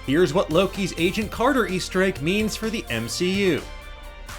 here's what Loki's Agent Carter Easter egg means for the MCU.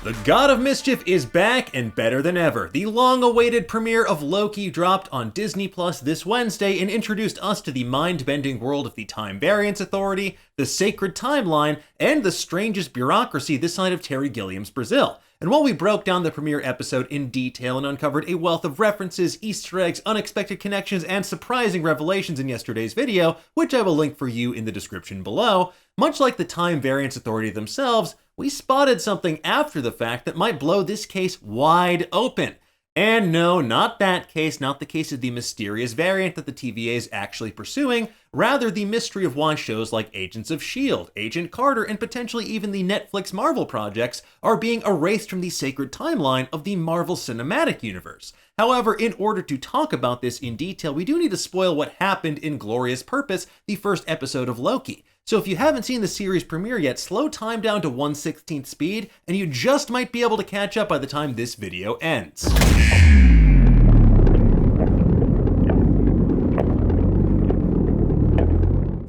The God of Mischief is back and better than ever. The long-awaited premiere of Loki dropped on Disney Plus this Wednesday and introduced us to the mind-bending world of the Time Variance Authority, the Sacred Timeline, and the strangest bureaucracy this side of Terry Gilliam's Brazil. And while we broke down the premiere episode in detail and uncovered a wealth of references, Easter eggs, unexpected connections, and surprising revelations in yesterday's video, which I will link for you in the description below, much like the Time Variance Authority themselves, we spotted something after the fact that might blow this case wide open. And no, not that case, not the case of the mysterious variant that the TVA is actually pursuing, rather the mystery of why shows like Agents of S.H.I.E.L.D., Agent Carter, and potentially even the Netflix Marvel projects are being erased from the sacred timeline of the Marvel Cinematic Universe. However, in order to talk about this in detail, we do need to spoil what happened in Glorious Purpose, the first episode of Loki. So if you haven't seen the series premiere yet, slow time down to 1/16th speed, and you just might be able to catch up by the time this video ends.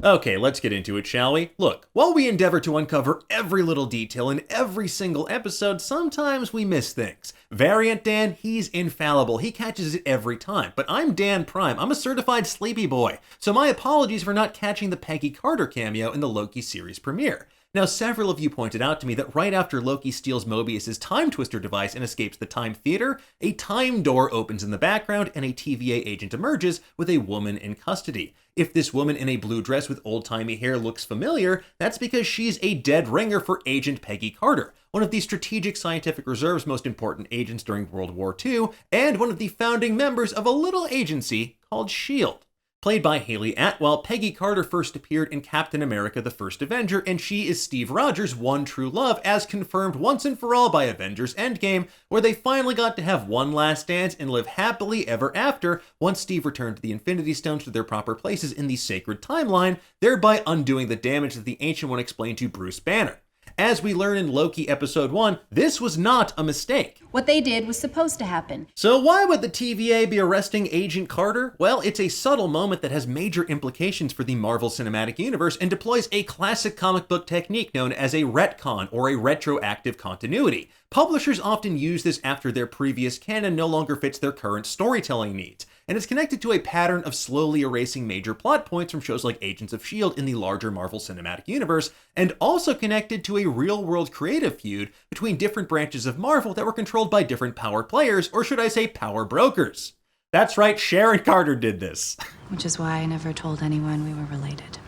Okay, let's get into it, shall we? Look, while we endeavor to uncover every little detail in every single episode, sometimes we miss things. Variant Dan, he's infallible. He catches it every time. But I'm Dan Prime. I'm a certified sleepy boy. So my apologies for not catching the Peggy Carter cameo in the Loki series premiere. Now, several of you pointed out to me that right after Loki steals Mobius's time twister device and escapes the time theater, a time door opens in the background and a TVA agent emerges with a woman in custody. If this woman in a blue dress with old-timey hair looks familiar, that's because she's a dead ringer for Agent Peggy Carter, one of the Strategic Scientific Reserve's most important agents during World War II, and one of the founding members of a little agency called S.H.I.E.L.D. Played by Haley Atwell, Peggy Carter first appeared in Captain America: The First Avenger, and she is Steve Rogers' one true love, as confirmed once and for all by Avengers Endgame, where they finally got to have one last dance and live happily ever after once Steve returned the Infinity Stones to their proper places in the sacred timeline, thereby undoing the damage that the Ancient One explained to Bruce Banner. As we learn in Loki Episode 1, this was not a mistake. What they did was supposed to happen. So why would the TVA be arresting Agent Carter? Well, it's a subtle moment that has major implications for the Marvel Cinematic Universe and deploys a classic comic book technique known as a retcon, or a retroactive continuity. Publishers often use this after their previous canon no longer fits their current storytelling needs, and it's connected to a pattern of slowly erasing major plot points from shows like Agents of S.H.I.E.L.D. in the larger Marvel Cinematic Universe, and also connected to a real-world creative feud between different branches of Marvel that were controlled by different power players, or should I say power brokers. That's right, Sharon Carter did this. Which is why I never told anyone we were related.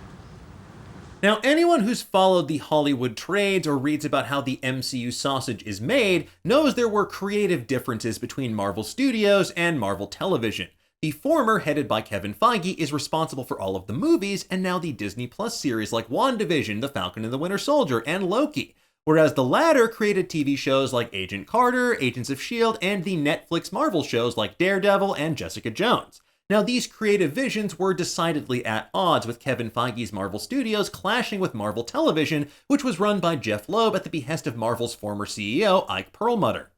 Now, anyone who's followed the Hollywood trades or reads about how the MCU sausage is made knows there were creative differences between Marvel Studios and Marvel Television. The former, headed by Kevin Feige, is responsible for all of the movies and now the Disney Plus series like WandaVision, The Falcon and the Winter Soldier, and Loki. Whereas the latter created TV shows like Agent Carter, Agents of S.H.I.E.L.D., and the Netflix Marvel shows like Daredevil and Jessica Jones. Now, these creative visions were decidedly at odds, with Kevin Feige's Marvel Studios clashing with Marvel Television, which was run by Jeff Loeb at the behest of Marvel's former CEO, Ike Perlmutter.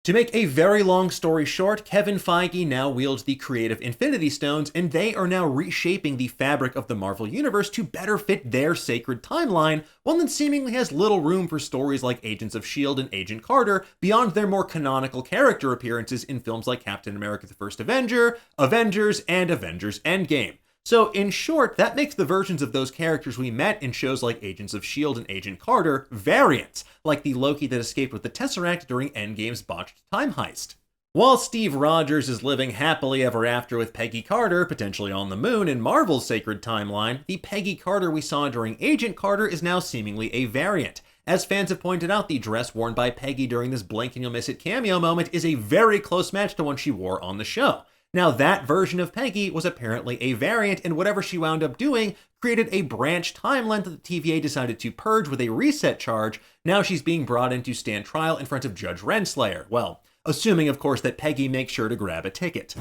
To make a very long story short, Kevin Feige now wields the creative Infinity Stones, and they are now reshaping the fabric of the Marvel Universe to better fit their sacred timeline, one that seemingly has little room for stories like Agents of S.H.I.E.L.D. and Agent Carter beyond their more canonical character appearances in films like Captain America: The First Avenger, Avengers, and Avengers Endgame. So, in short, that makes the versions of those characters we met in shows like Agents of S.H.I.E.L.D. and Agent Carter variants, like the Loki that escaped with the Tesseract during Endgame's botched time heist. While Steve Rogers is living happily ever after with Peggy Carter, potentially on the moon in Marvel's sacred timeline, the Peggy Carter we saw during Agent Carter is now seemingly a variant. As fans have pointed out, the dress worn by Peggy during this blink and you'll miss it cameo moment is a very close match to one she wore on the show. Now, that version of Peggy was apparently a variant, and whatever she wound up doing created a branch timeline that the TVA decided to purge with a reset charge. Now she's being brought in to stand trial in front of Judge Renslayer. Well, assuming, of course, that Peggy makes sure to grab a ticket.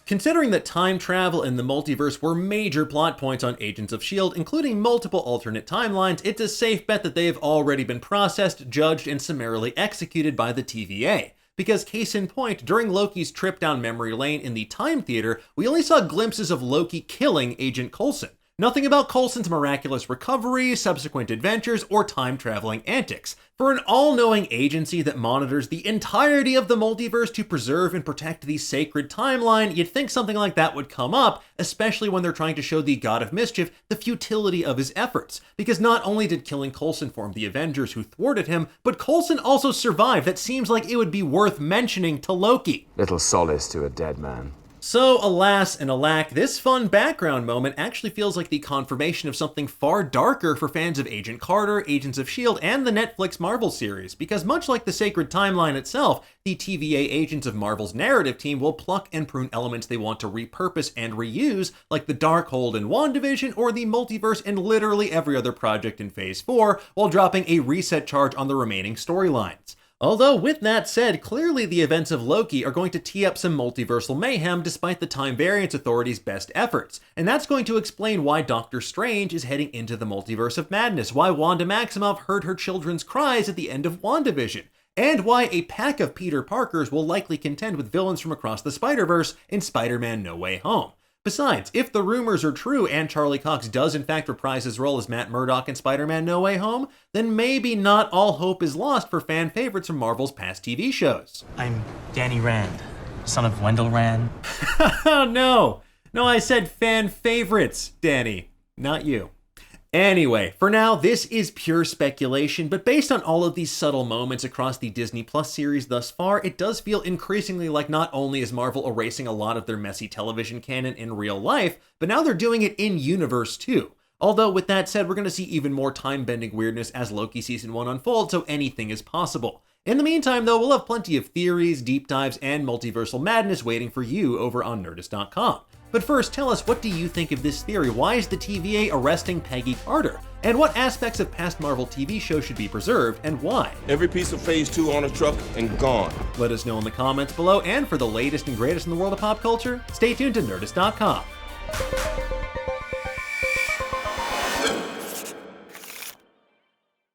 Considering that time travel and the multiverse were major plot points on Agents of S.H.I.E.L.D., including multiple alternate timelines, it's a safe bet that they have already been processed, judged, and summarily executed by the TVA. Because case in point, during Loki's trip down memory lane in the Time Theater, we only saw glimpses of Loki killing Agent Coulson. Nothing about Coulson's miraculous recovery, subsequent adventures, or time-traveling antics. For an all-knowing agency that monitors the entirety of the multiverse to preserve and protect the sacred timeline, you'd think something like that would come up, especially when they're trying to show the God of Mischief the futility of his efforts. Because not only did killing Coulson form the Avengers who thwarted him, but Coulson also survived. That seems like it would be worth mentioning to Loki. Little solace to a dead man. So, alas and alack, this fun background moment actually feels like the confirmation of something far darker for fans of Agent Carter, Agents of S.H.I.E.L.D., and the Netflix Marvel series, because much like the sacred timeline itself, the TVA agents of Marvel's narrative team will pluck and prune elements they want to repurpose and reuse, like the Darkhold in WandaVision or the multiverse in literally every other project in Phase 4, while dropping a reset charge on the remaining storylines. Although, with that said, clearly the events of Loki are going to tee up some multiversal mayhem despite the Time Variance Authority's best efforts, and that's going to explain why Doctor Strange is heading into the Multiverse of Madness, why Wanda Maximoff heard her children's cries at the end of WandaVision, and why a pack of Peter Parkers will likely contend with villains from across the Spider-Verse in Spider-Man No Way Home. Besides, if the rumors are true and Charlie Cox does in fact reprise his role as Matt Murdock in Spider-Man No Way Home, then maybe not all hope is lost for fan favorites from Marvel's past TV shows. I'm Danny Rand, son of Wendell Rand. No, I said fan favorites, Danny, not you. Anyway, for now, this is pure speculation, but based on all of these subtle moments across the Disney Plus series thus far, it does feel increasingly like not only is Marvel erasing a lot of their messy television canon in real life, but now they're doing it in universe too. Although, with that said, we're going to see even more time-bending weirdness as Loki Season 1 unfolds, so anything is possible. In the meantime, though, we'll have plenty of theories, deep dives, and multiversal madness waiting for you over on Nerdist.com. But first, tell us, what do you think of this theory? Why is the TVA arresting Peggy Carter? And what aspects of past Marvel TV shows should be preserved, and why? Every piece of Phase 2 on a truck and gone. Let us know in the comments below, and for the latest and greatest in the world of pop culture, stay tuned to Nerdist.com.